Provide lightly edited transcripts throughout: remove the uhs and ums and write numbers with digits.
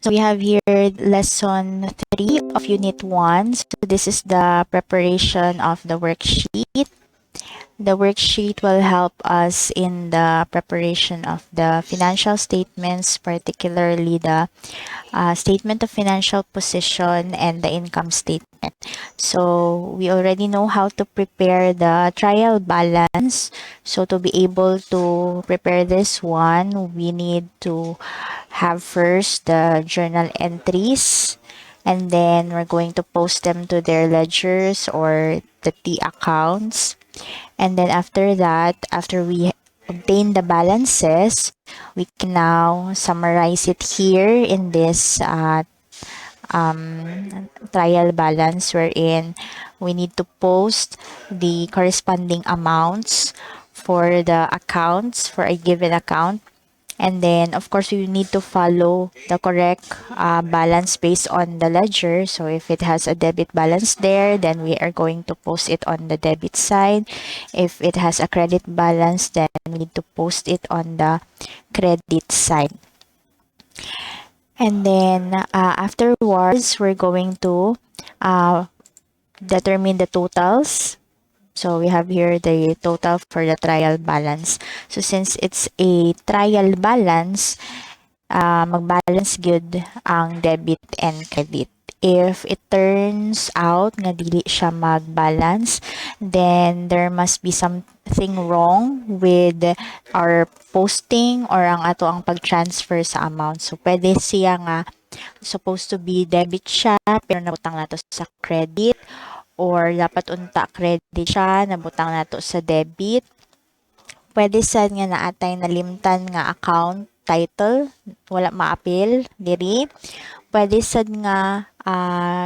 So we have here lesson 3 of unit 1. So this is the preparation of the worksheet. The worksheet will help us in the preparation of the financial statements, particularly the statement of financial position and the income statement. So we already know how to prepare the trial balance. So to be able to prepare this one, we need to have first the journal entries, and then we're going to post them to their ledgers or the T accounts. And then after that, after we obtain the balances, we can now summarize it here in this trial balance, wherein we need to post the corresponding amounts for the accounts for a given account. And then, of course, we need to follow the correct balance based on the ledger. So if it has a debit balance there, then we are going to post it on the debit side. If it has a credit balance, then we need to post it on the credit side. And then afterwards, we're going to determine the totals. So we have here the total for the trial balance. So since it's a trial balance, mag-balance good ang debit and credit. If it turns out nga dili siya mag-balance, then there must be something wrong with our posting or ang ato ang pag-transfer sa amount. So pwede siya nga supposed to be debit siya pero nabutang nato sa credit, or dapat unta credit siya nabutang nato sa debit. Pwede sad nga naatay nalimtan nga account title wala ma-appeal diri. Pwede sad nga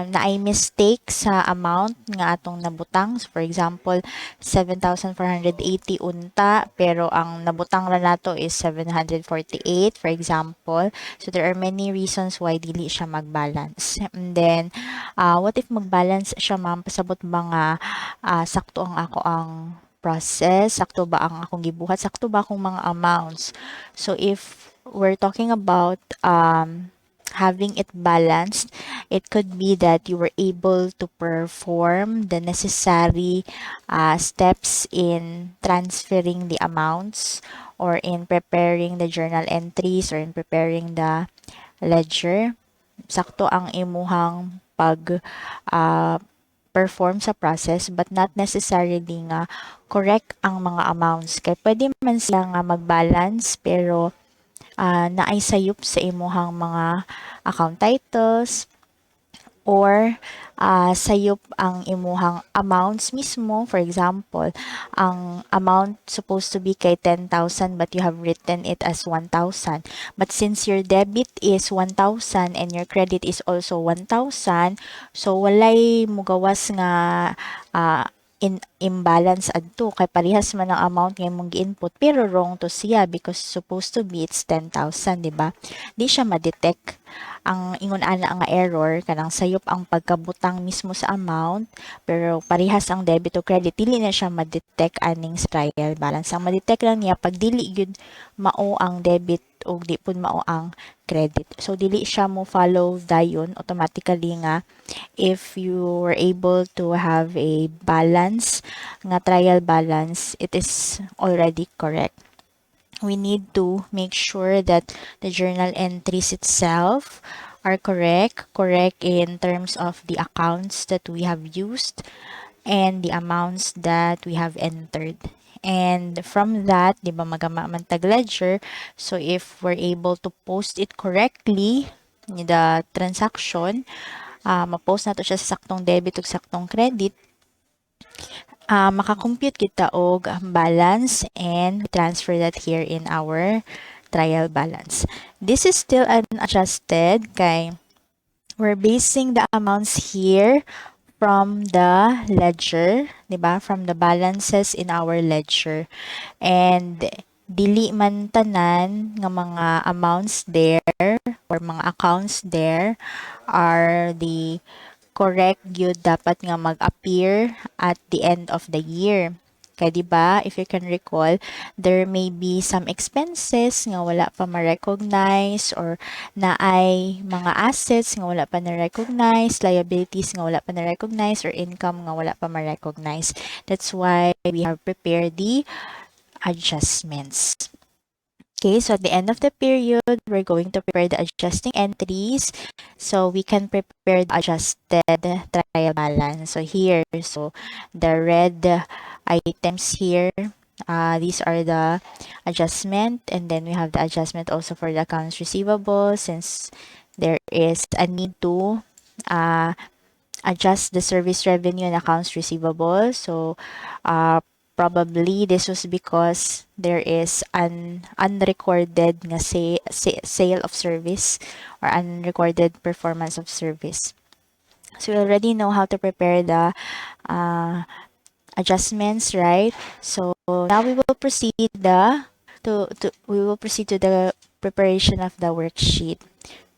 naay mistake sa amount nga atong nabutang. So for example, 7,480 unta pero ang nabutang ra nato is 748, for example. So there are many reasons why dili siya mag-balance. And then what if mag-balance siya, ma'am? Pasabot ba nga sakto ang ako ang process, sakto ba ang akong gibuhat, sakto ba akong mga amounts? So if we're talking about having it balanced, it could be that you were able to perform the necessary steps in transferring the amounts, or in preparing the journal entries, or in preparing the ledger. Sakto ang imuhang pag perform sa process, but not necessarily nga correct ang mga amounts. Kaya pwede man sila nga mag-balance pero naay sayop sa imuhang mga account titles, or sayop ang imuhang amounts mismo. For example, ang amount supposed to be kay 10,000 but you have written it as 1,000. But since your debit is 1,000 and your credit is also 1,000, so walay mugawas nga imbalance adto, kay parehas man ang amount nga imong gi-input pero wrong to siya because supposed to be it's 10,000, di ba? Di siya ma-detect. Ang ingon ana nga error kanang sayop ang pagkabutang mismo sa amount pero parehas ang debit o credit, dili na siya ma-detect aning sa trial balance. Ang ma-detect lang niya pag dili gyud mao ang debit o di pud mao ang credit. So dili siya mo follow dayon automatically nga if you were able to have a balance nga trial balance, it is already correct. We need to make sure that the journal entries itself are correct in terms of the accounts that we have used and the amounts that we have entered. And from that, di ba magama man tag ledger, so if we're able to post it correctly, the transaction, ma-post na to siya sa saktong debit ug saktong credit, makakompute kita og balance and transfer that here in our trial balance. This is still unadjusted kay we're basing the amounts here from the ledger, di ba? From the balances in our ledger. And dili man tanan nga mga amounts there or mga accounts there are the correct gyud dapat nga mag-appear at the end of the year. Kaya diba, if you can recall, there may be some expenses nga wala pa ma-recognize or na ay mga assets nga wala pa na-recognize, liabilities nga wala pa na-recognize, or income nga wala pa ma-recognize. That's why we have prepared the adjustments. Okay, so at the end of the period, we're going to prepare the adjusting entries so we can prepare the adjusted trial balance. So here, so the red items here, these are the adjustment, and then we have the adjustment also for the accounts receivable since there is a need to adjust the service revenue and accounts receivable. So probably this was because there is an unrecorded nga sale of service or unrecorded performance of service. So we already know how to prepare the adjustments, right? So now we will proceed to the preparation of the worksheet.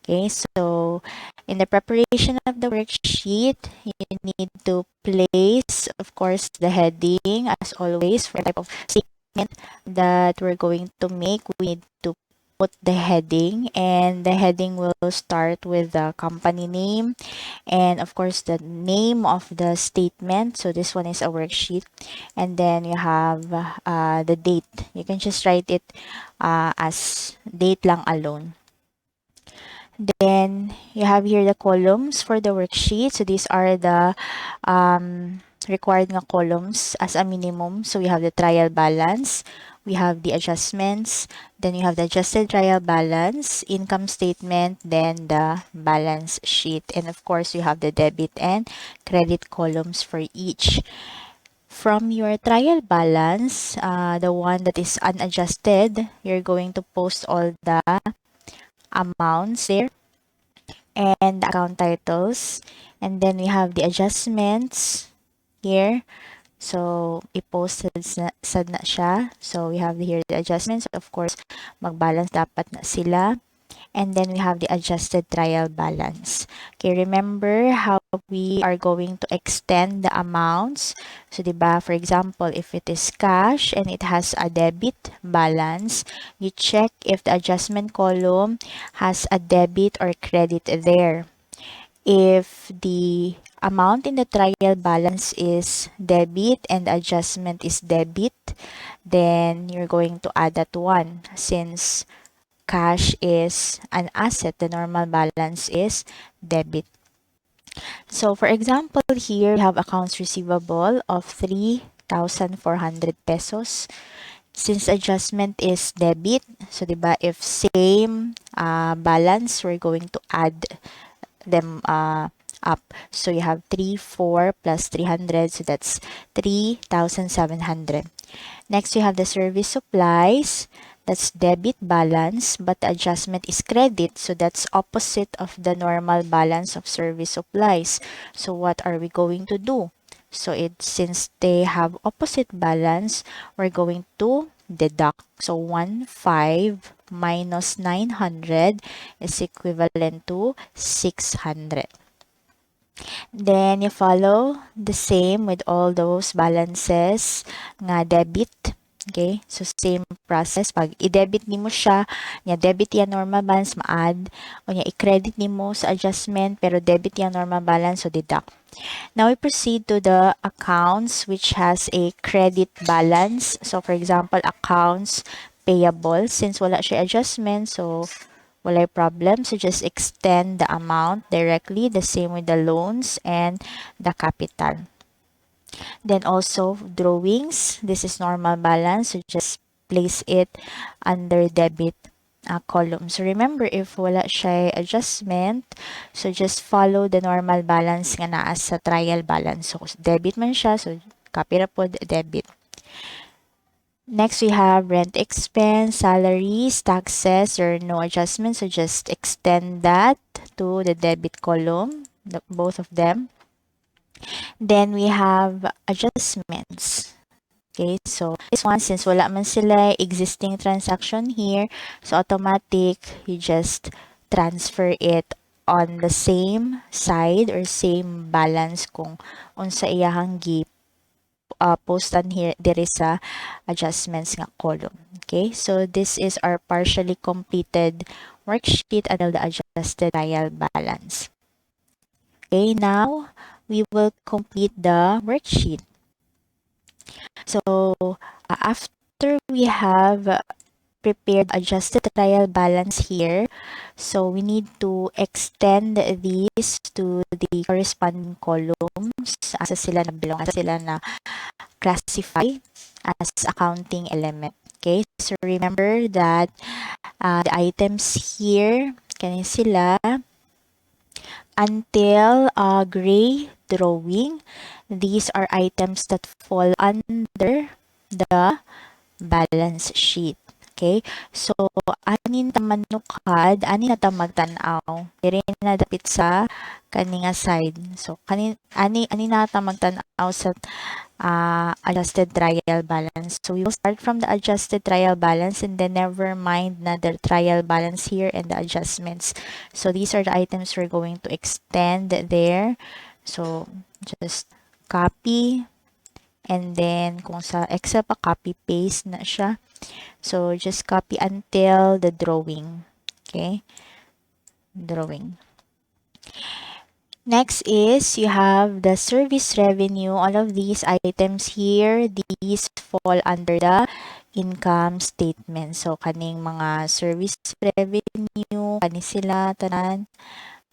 Okay, so in the preparation of the worksheet, you need to place, of course, the heading as always for the type of statement that we're going to make. We need to put the heading, and the heading will start with the company name and of course the name of the statement. So this one is a worksheet, and then you have the date. You can just write it as date lang alone. Then you have here the columns for the worksheet. So these are the required nga columns as a minimum. So we have the trial balance, we have the adjustments, then you have the adjusted trial balance, income statement, then the balance sheet. And of course, you have the debit and credit columns for each. From your trial balance, the one that is unadjusted, you're going to post all the amounts there and the account titles, and then we have the adjustments here. So i-post sad na siya. So we have here the adjustments. Of course, mag-balance dapat na sila. And then we have the adjusted trial balance. Okay, remember how we are going to extend the amounts. So, diba, for example, if it is cash and it has a debit balance, you check if the adjustment column has a debit or credit there. If the amount in the trial balance is debit and the adjustment is debit, then you're going to add that one since cash is an asset, the normal balance is debit. So for example, here we have accounts receivable of 3,400 pesos. Since adjustment is debit, so diba, if same balance, we're going to add them up. So you have 3,400 plus 300, so that's 3,700. Next, you have the service supplies. That's debit balance, but the adjustment is credit. So that's opposite of the normal balance of service supplies. So what are we going to do? So since they have opposite balance, we're going to deduct. So 1,500 minus 900 is equivalent to 600. Then you follow the same with all those balances nga debit. Okay, so same process. Pag i-debit nimo siya, nya debit yan normal balance, ma-add. O nya i-credit nimo sa adjustment, pero debit yan normal balance, so deduct. Now we proceed to the accounts which has a credit balance. So for example, accounts payable. Since wala siya adjustment, so wala problem. So just extend the amount directly. The same with the loans and the capital. Then also drawings, this is normal balance, so just place it under debit column. So remember, if wala siya adjustment, so just follow the normal balance nga naa sa trial balance. So debit man siya, so copy ra pod debit. Next, we have rent expense, salaries, taxes, or no adjustment. So just extend that to the debit column, both of them. Then we have adjustments. Okay, so this one, since wala man sila existing transaction here, so automatic, you just transfer it on the same side or same balance kung unsa iyahang postan here diri sa adjustments nga column. Okay, so this is our partially completed worksheet until the adjusted trial balance. Okay, now we will complete the worksheet. So after we have prepared adjusted trial balance here, so we need to extend these to the corresponding columns asa sila na belong, asa sila na classify as accounting element. Okay, so remember that the items here, kani sila until gray drawing. These are items that fall under the balance sheet. Okay? So, anin ta manukad, anin na ta magtanaw. Diri na dapit sa kaninga side. So, ani na ta magtanaw sa adjusted trial balance. So, we will start from the adjusted trial balance and then never mind na the trial balance here and the adjustments. So, these are the items we're going to extend there. So, just copy. And then, kung sa Excel pa, copy-paste na siya. So, just copy until the drawing. Okay? Drawing. Next is, you have the service revenue. All of these items here, these fall under the income statement. So, kaning mga service revenue, kani sila, tanan,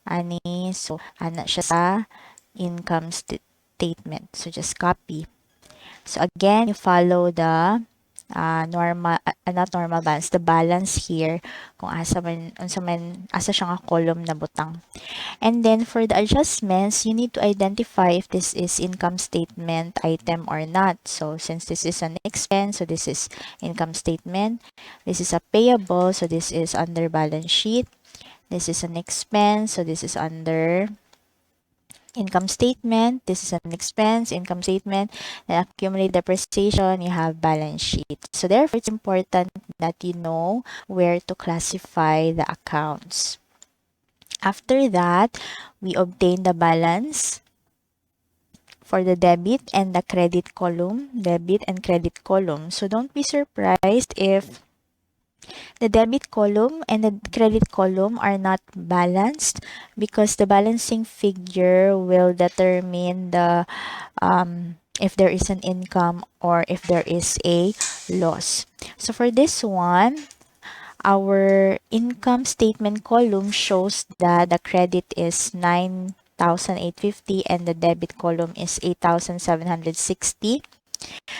ani. So, ana siya sa income statement. So, just copy. So again, you follow the not normal balance, the balance here kung asa siya nga column na butang. And then for the adjustments, you need to identify if this is income statement item or not. So since this is an expense, so this is income statement. This is a payable, so this is under balance sheet. This is an expense, so this is under income statement. This is an expense, income statement, and accumulate depreciation, you have balance sheet. So therefore, it's important that you know where to classify the accounts. After that, we obtain the balance for the debit and the credit column, debit and credit column. So don't be surprised if the debit column and the credit column are not balanced, because the balancing figure will determine the if there is an income or if there is a loss. So for this one, our income statement column shows that the credit is 9,850 and the debit column is 8,760.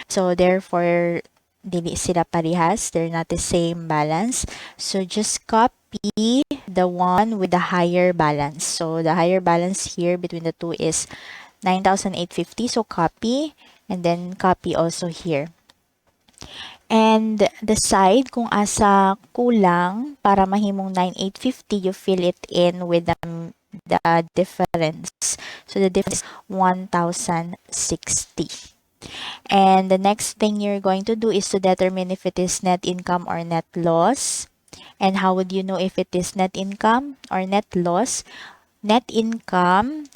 So therefore, dili sila parehas. They're not the same balance. So just copy the one with the higher balance. So the higher balance here between the two is 9,850. So copy and then copy also here. And the side, kung asa kulang para mahimong 9,850, you fill it in with the difference. So the difference is 1,060. And the next thing you're going to do is to determine if it is net income or net loss. And how would you know if it is net income or net loss? Net income,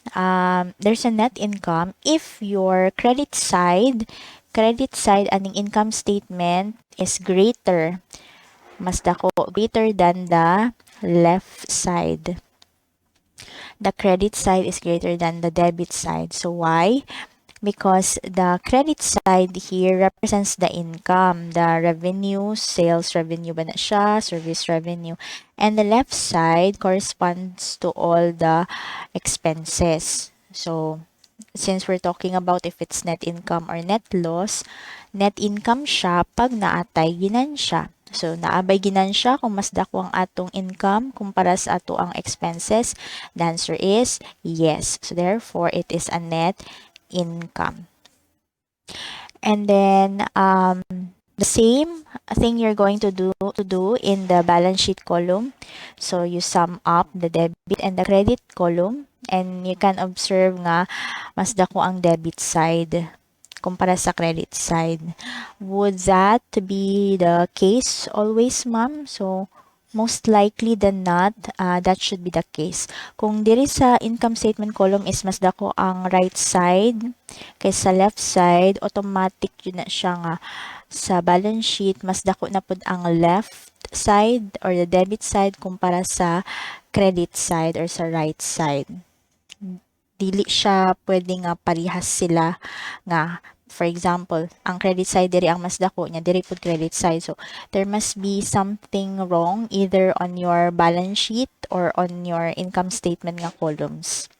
there's a net income if your credit side aning income statement is greater, mas dako, greater than the left side. The credit side is greater than the debit side. So why? Because the credit side here represents the income, the revenue, sales revenue ba na siya, service revenue. And the left side corresponds to all the expenses. So, since we're talking about if it's net income or net loss, net income siya pag naatay ginansya. So, naabay ginansya kung mas dako ang atong income kumpara sa ato ang expenses. The answer is yes. So, therefore, it is a net income. And then the same thing you're going to do in the balance sheet column. So you sum up the debit and the credit column, and you can observe nga mas dako ang debit side kumpara sa credit side. Would that be the case always, ma'am? So most likely than not, that should be the case. Kung diri sa income statement column is mas dako ang right side kaysa left side, automatic yun na siya nga sa balance sheet, mas dako na pud ang left side or the debit side kumpara sa credit side or sa right side. Dili siya pwede nga parihas sila nga for example, ang credit side diri ang mas dako nya diri pud credit side. So there must be something wrong either on your balance sheet or on your income statement nga columns.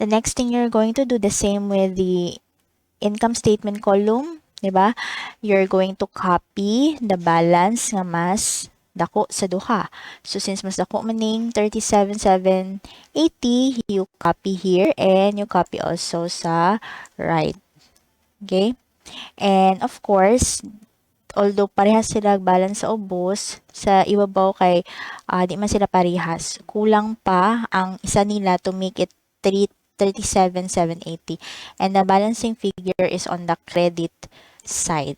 The next thing you're going to do the same with the income statement column, di ba? You're going to copy the balance nga mas dako sa duha. So since mas dako maning 37,780, you copy here and you copy also sa right. Okay? And of course, although parehas sila balance sa ubos, sa ibabaw kay di man sila parehas. Kulang pa ang isa nila to make it 37,780. And the balancing figure is on the credit side.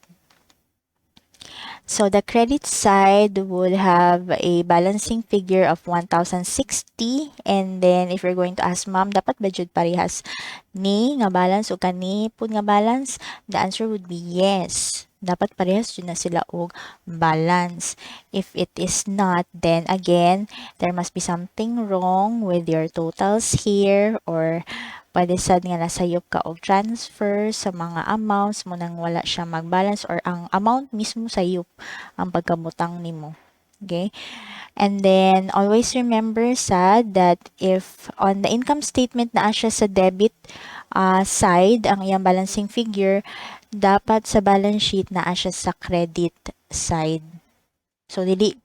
So the credit side would have a balancing figure of 1,060. And then if you're going to ask ma'am, dapat ba jud parehas ni nga balance o kani pud nga balance? The answer would be yes. Dapat parehas jud na sila og balance. If it is not, then again, there must be something wrong with your totals here or pwede sad nga nasayop ka og transfer sa mga amounts mo nang wala siya mag-balance or ang amount mismo sayop ang pagkamutang nimo. Okay? And then, always remember sad that if on the income statement na siya sa debit side, ang iyang balancing figure, dapat sa balance sheet na siya sa credit side. So, dili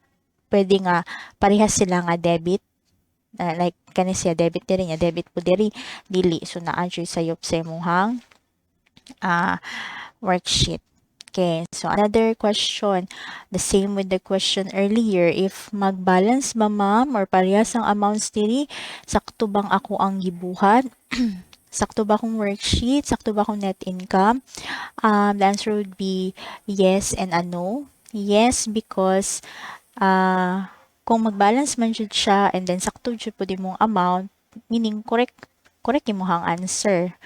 pwede nga parehas sila nga debit. Like, kani siya debit diri niya, debit po diri, dili. So, na-adjure sayop sa imuhang worksheet. Okay, so another question, the same with the question earlier, if mag-balance ba ma'am or parehas ang amounts diri, sakto bang ako ang gibuhat? Sakto ba akong worksheet? Sakto ba akong net income? The answer would be yes and a no. Yes, because kung mag-balance man jud siya and then sakto jud pud imong amount, meaning correct imong answer.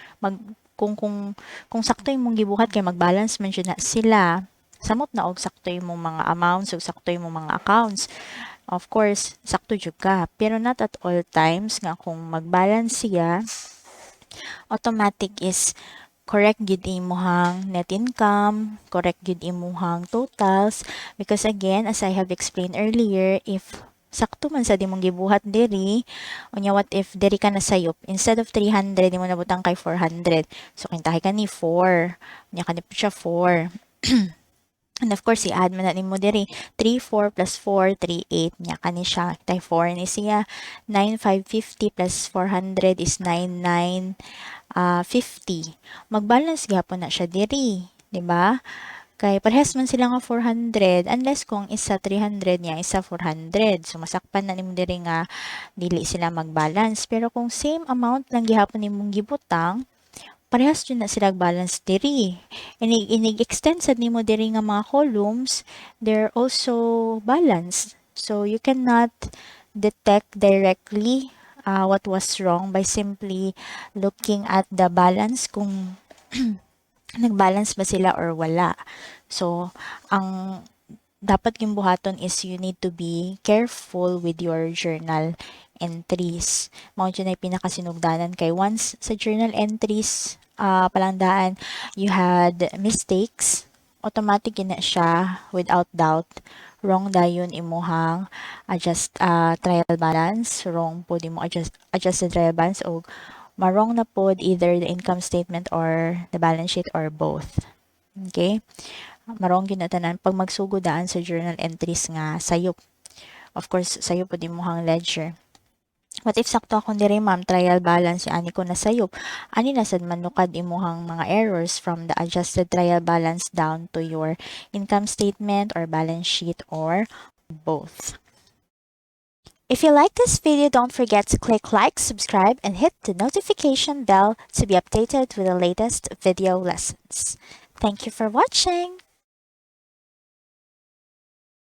Kung sakto imong gibuhat kay mag-balance man jud na sila, samot na og sakto imong mga amounts ug sakto imong mga accounts. Of course, sakto jud ka. Pero not at all times nga kung mag-balance siya, automatic is correct gid imuhang net income, correct gid imuhang totals because again as I have explained earlier, if sakto man sa dimong gibuhat diri, unya what if diri ka nasayop instead of 300 imo nabutang kay 400. So kintahi ka ni 4. Unya kanip siya 4. And of course, i-add mo na nimo diri 3, 4 plus 4, 3, 8. Nya kani siya. Tay 4 ni siya. 9, 550 plus 400 is 9, 9, 50. Mag-balance gyapon na siya diri. Diba? Kay parehas man sila nga 400 unless kung isa 300 niya, isa 400. So, masakpan na nimo diri nga dili sila mag-balance. Pero kung same amount lang gihapon nimong gibutang, parehas yun na sila balance diri. Inig-extend sad nimo diri nga mga columns, they're also balanced. So, you cannot detect directly what was wrong by simply looking at the balance kung nag-balance ba sila or wala. So, ang dapat yung buhaton is you need to be careful with your journal entries. Mao dyan ay pinakasinugdanan kay once sa journal entries palandaan you had mistakes, automatic na siya without doubt. Wrong dayon imuhang trial balance, wrong po di mo adjusted trial balance o marong na pod either the income statement or the balance sheet or both. Okay? Marong ginatanan pag magsugodaan sa journal entries nga sayop. Of course, sayop pod imuhang ledger. What if sakto akong diri ma'am trial balance ani ko na sayop? Ani na sad manukad imuhang mga errors from the adjusted trial balance down to your income statement or balance sheet or both. If you like this video, don't forget to click like, subscribe, and hit the notification bell to be updated with the latest video lessons. Thank you for watching.